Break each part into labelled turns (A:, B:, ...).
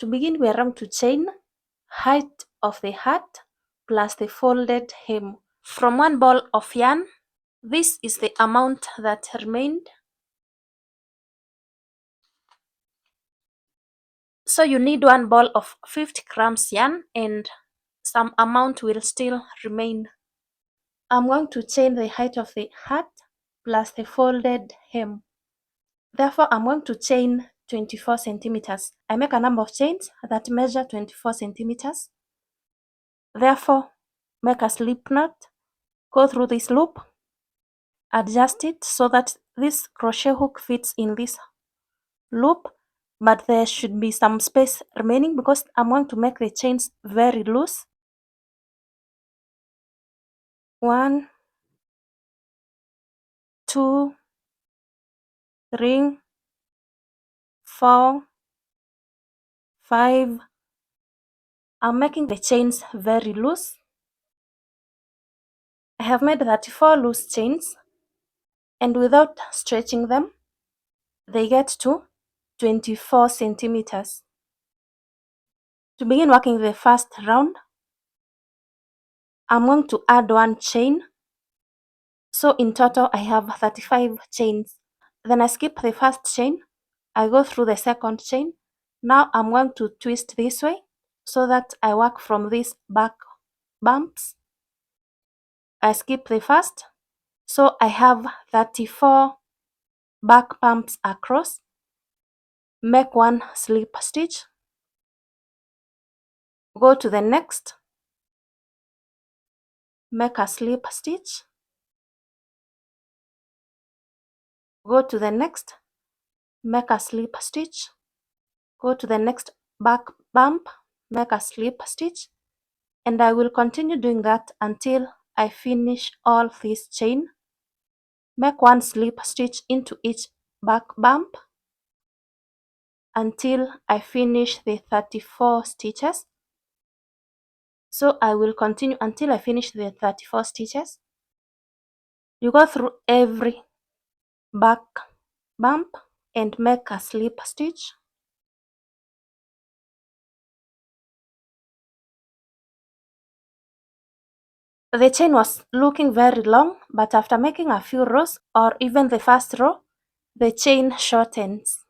A: To begin, we are going to chain height of the hat plus the folded hem. From one ball of yarn, this is the amount that remained. So you need one ball of 50 grams yarn and some amount will still remain. I'm going to chain the height of the hat plus the folded hem. Therefore, I'm going to chain 24 centimeters. I make a number of chains that measure 24 centimeters. Therefore, make a slip knot, go through this loop, adjust it so that this crochet hook fits in this loop, but there should be some space remaining because I'm going to make the chains very loose. 1, 2, 3, 4, 5. I'm making the chains very loose. I have made 34 loose chains, and without stretching them, they get to 24 centimeters. To begin working the first round, I'm going to add one chain. So in total, I have 35 chains. Then I skip the first chain. I go through the second chain. Now I'm going to twist this way so that I work from these back bumps. I skip the first. So I have 34 back bumps across. Make one slip stitch. Go to the next. Make a slip stitch. Go to the next. Make a slip stitch. Go to the next back bump. Make a slip stitch. And I will continue doing that until I finish all this chain. Make one slip stitch into each back bump until I finish the 34 stitches. So I will continue until I finish the 34 stitches. You go through every back bump and make a slip stitch. The chain was looking very long, but after making a few rows or even the first row, the chain shortens.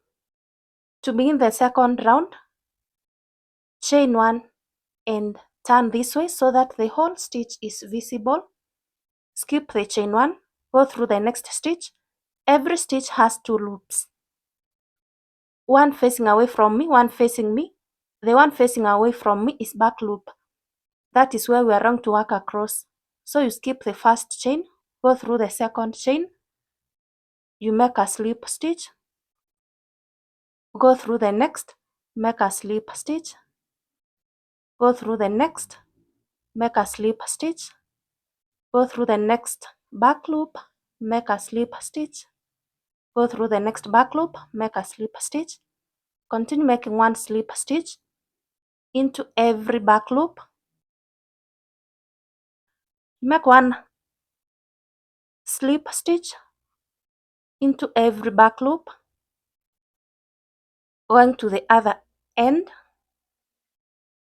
A: To begin the second round, chain one and turn this way so that the whole stitch is visible. Skip the chain one, go through the next stitch. Every stitch has 2 loops. One facing away from me, one facing me. The one facing away from me is back loop. That is where we are going to work across. So you skip the first chain, go through the second chain. You make a slip stitch. Go through the next, make a slip stitch. Go through the next, make a slip stitch. Go through the next back loop, make a slip stitch. Go through the next back loop, make a slip stitch. Continue making one slip stitch into every back loop. Make one slip stitch into every back loop, going to the other end,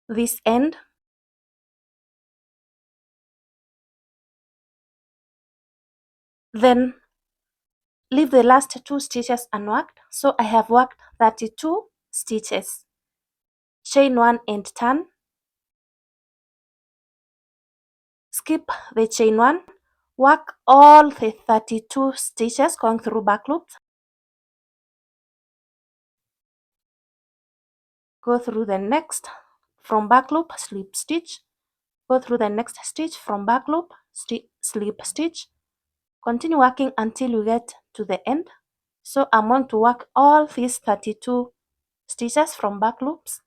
A: this end. Then leave the last 2 stitches unworked. So I have worked 32 stitches. Chain one and turn. Skip the chain one. Work all the 32 stitches going through back loops. Go through the next from back loop, slip stitch. Go through the next stitch from back loop, slip stitch. Continue working until you get to the end. So I'm going to work all these 32 stitches from back loops.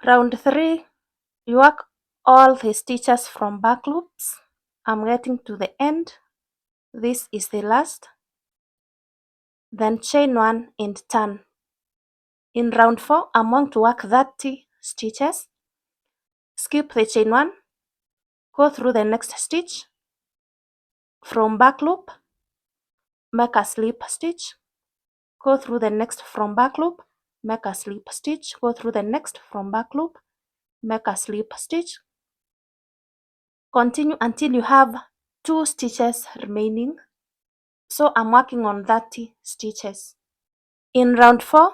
A: Round 3, you work all the stitches from back loops. I'm getting to the end. This is the last. Then chain one and turn. In round 4, I'm going to work 30 stitches. Skip the chain one. Go through the next stitch. From back loop, make a slip stitch. Go through the next from back loop, make a slip stitch, go through the next from back loop, make a slip stitch, continue until you have 2 stitches remaining. So I'm working on 30 stitches. In round 4,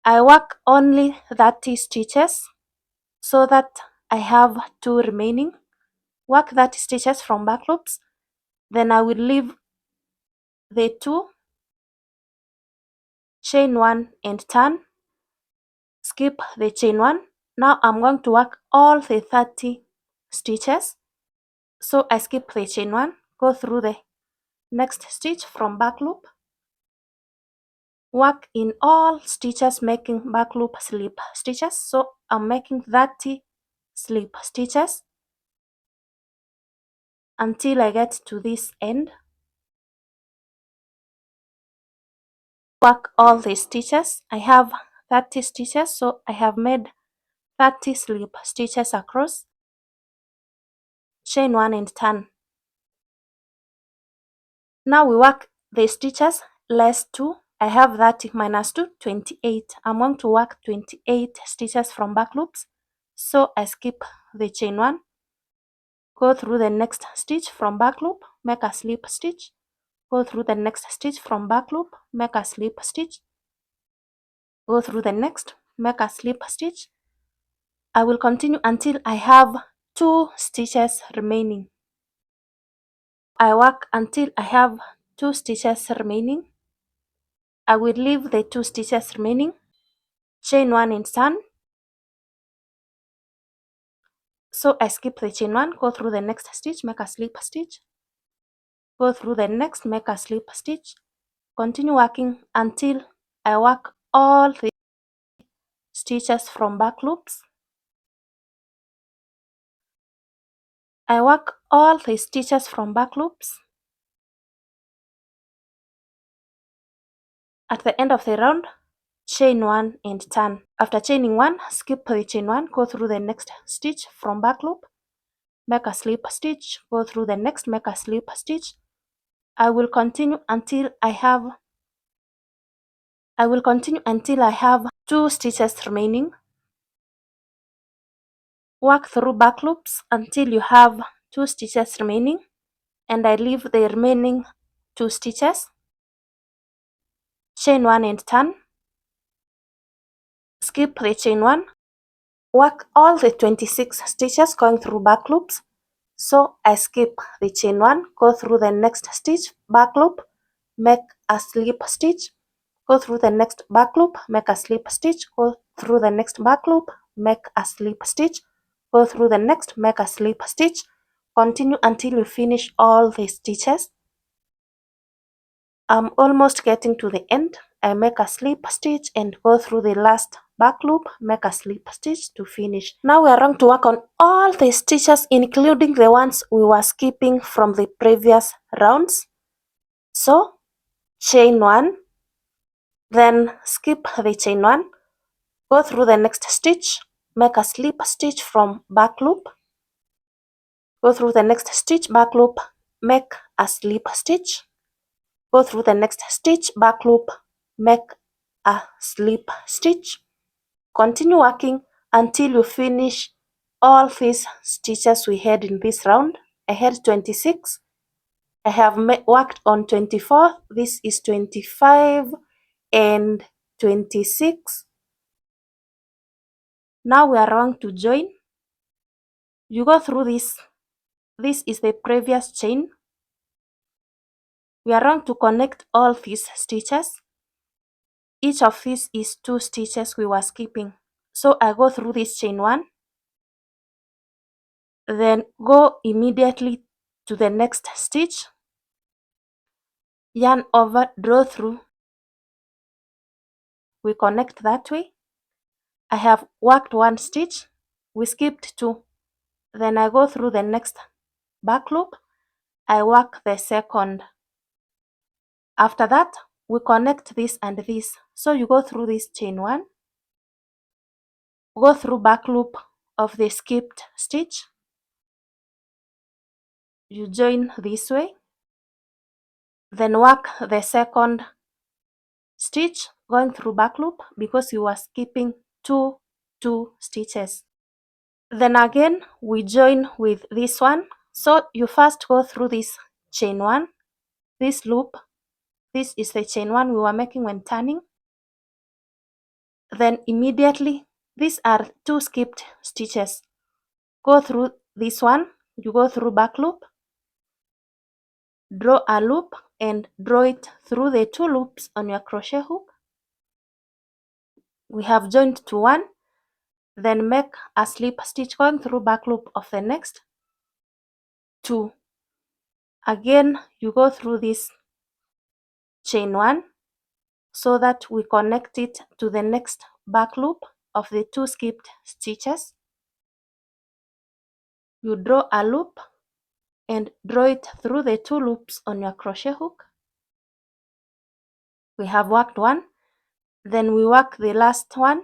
A: I work only 30 stitches so that I have 2 remaining. Work 30 stitches from back loops, then I will leave the 2, chain 1 and turn, skip the chain 1. Now I'm going to work all the 30 stitches. So I skip the chain 1, go through the next stitch from back loop, work in all stitches making back loop slip stitches. So I'm making 30 slip stitches until I get to this end. Work all the stitches. I have 30 stitches, so I have made 30 slip stitches across, chain 1 and turn. Now we work the stitches less 2. I have 30 minus 2, 28. I'm going to work 28 stitches from back loops. So I skip the chain 1, go through the next stitch from back loop, make a slip stitch, go through the next stitch from back loop, make a slip stitch, go through the next, make a slip stitch. I will continue until I have 2 stitches remaining. I work until I have 2 stitches remaining. I will leave the 2 stitches remaining, chain 1 and turn. So I skip the chain 1, go through the next stitch, make a slip stitch, go through the next, make a slip stitch, continue working until I work all the stitches from back loops. I work all the stitches from back loops. At the end of the round, chain 1 and turn. After chaining 1, skip the chain 1, go through the next stitch from back loop, make a slip stitch, go through the next, make a slip stitch. I will continue until I have 2 stitches remaining. Work through back loops until you have 2 stitches remaining, and I leave the remaining 2 stitches, chain 1 and turn, skip the chain 1, work all the 26 stitches going through back loops. So I skip the chain 1, go through the next stitch, back loop, make a slip stitch, go through the next back loop, make a slip stitch, go through the next back loop, make a slip stitch, go through the next, make a slip stitch, continue until you finish all the stitches. I'm almost getting to the end. I make a slip stitch and go through the last back loop, make a slip stitch to finish. Now we are going to work on all the stitches, including the ones we were skipping from the previous rounds. So chain 1, then skip the chain 1, go through the next stitch, make a slip stitch from back loop, go through the next stitch, back loop, make a slip stitch, go through the next stitch, back loop, make a slip stitch. Continue working until you finish all these stitches we had in this round. I had 26. I have worked on 24. This is 25 and 26. Now we are going to join. You go through this. This is the previous chain. We are going to connect all these stitches. Each of these is 2 stitches we were skipping. So I go through this chain 1, then go immediately to the next stitch, yarn over, draw through. We connect that way. I have worked 1 stitch, we skipped 2. Then I go through the next back loop, I work the second. After that, we connect this and this. So you go through this chain 1, go through back loop of the skipped stitch, you join this way, then work the second stitch going through back loop because you are skipping two stitches. Then again we join with this one. So you first go through this chain 1, this loop. This is the chain 1 we were making when turning. Then immediately, these are 2 skipped stitches. Go through this one, you go through back loop, draw a loop and draw it through the 2 loops on your crochet hook. We have joined to 1, then make a slip stitch going through back loop of the next 2. Again, you go through this chain 1 so that we connect it to the next back loop of the 2 skipped stitches. You draw a loop and draw it through the 2 loops on your crochet hook. We have worked 1, then we work the last one,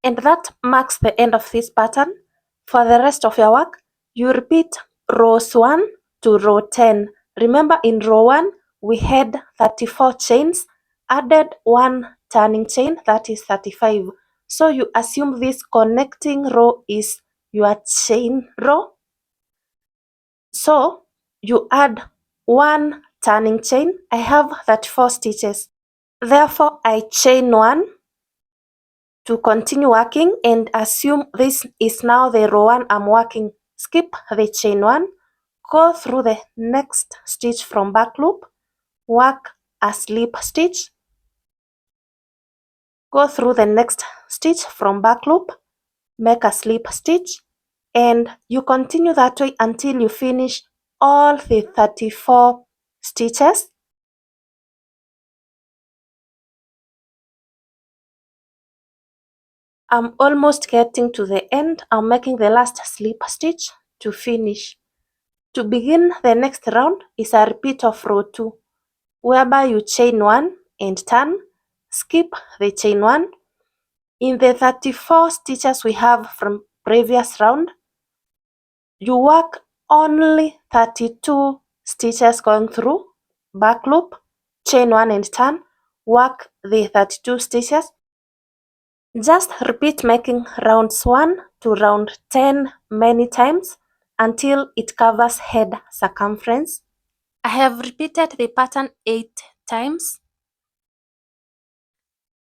A: and that marks the end of this pattern. For the rest of your work, you repeat rows 1 to row 10. Remember, in row 1 we had 34 chains, added 1 turning chain, that is 35. So you assume this connecting row is your chain row. So you add 1 turning chain. I have 34 stitches. Therefore, I chain 1 to continue working and assume this is now the row 1 I'm working. Skip the chain 1, go through the next stitch from back loop, work a slip stitch, go through the next stitch from back loop, make a slip stitch, and you continue that way until you finish all the 34 stitches. I'm almost getting to the end. I'm making the last slip stitch to finish. To begin the next round is a repeat of row 2, whereby you chain 1 and turn, skip the chain 1. In the 34 stitches we have from previous round, you work only 32 stitches going through back loop, chain 1 and turn, work the 32 stitches. Just repeat making rounds 1 to round 10 many times until it covers head circumference. I have repeated the pattern 8 times.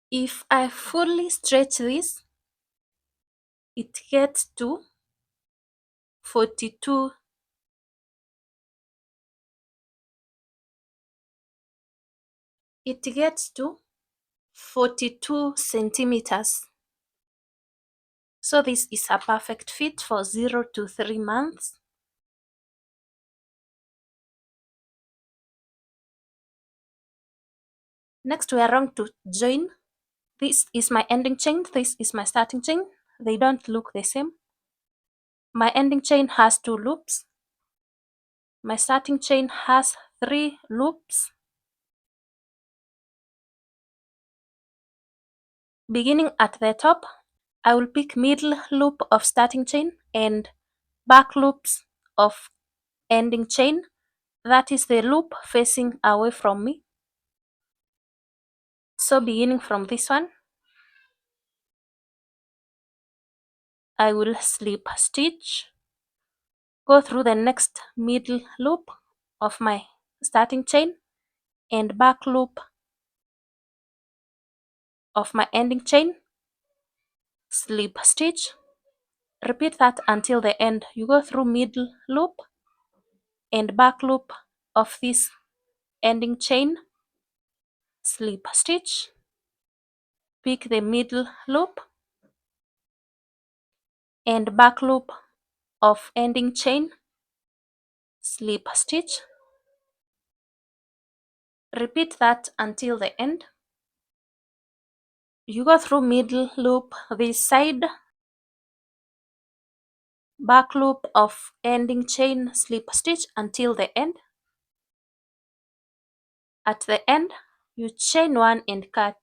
A: If I fully stretch this, it gets to 42. It gets to 42 centimeters. So this is a perfect fit for 0 to 3 months. Next we are going to join. This is my ending chain, this is my starting chain. They don't look the same. My ending chain has 2 loops. My starting chain has 3 loops. Beginning at the top, I will pick middle loop of starting chain and back loops of ending chain. That is the loop facing away from me. So beginning from this one, I will slip stitch, go through the next middle loop of my starting chain and back loop of my ending chain, slip stitch. Repeat that until the end. You go through middle loop and back loop of this ending chain, slip stitch, pick the middle loop and back loop of ending chain, slip stitch. Repeat that until the end. You go through middle loop this side, back loop of ending chain, slip stitch until the end. At the end, you chain 1 and cut.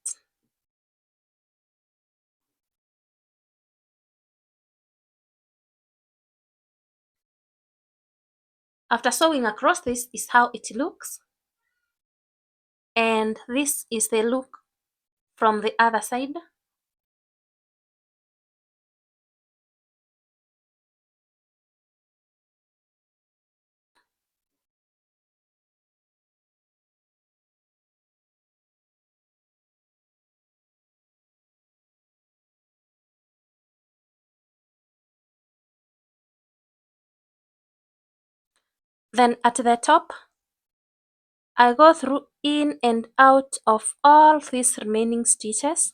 A: After sewing across, this is how it looks, and this is the look from the other side. Then at the top, I go through in and out of all these remaining stitches.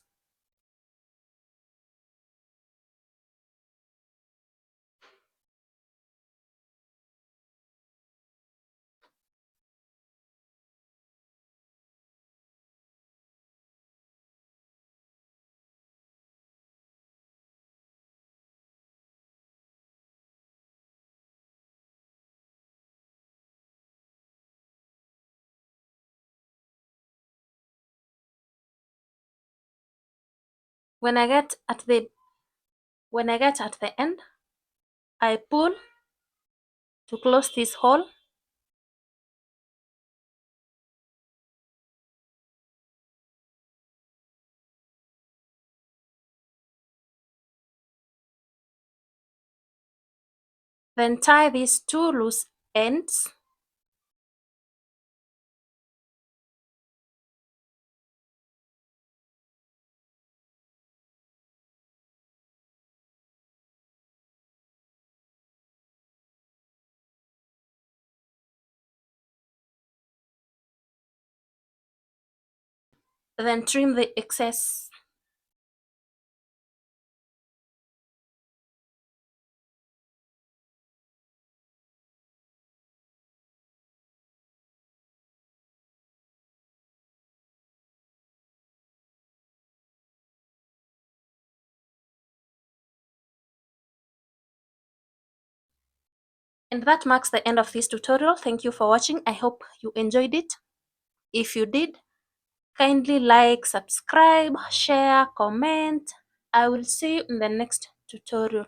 A: When I get at the end, I pull to close this hole. Then tie these two loose ends. Then trim the excess. And that marks the end of this tutorial. Thank you for watching. I hope you enjoyed it. If you did, kindly like, subscribe, share, comment. I will see you in the next tutorial.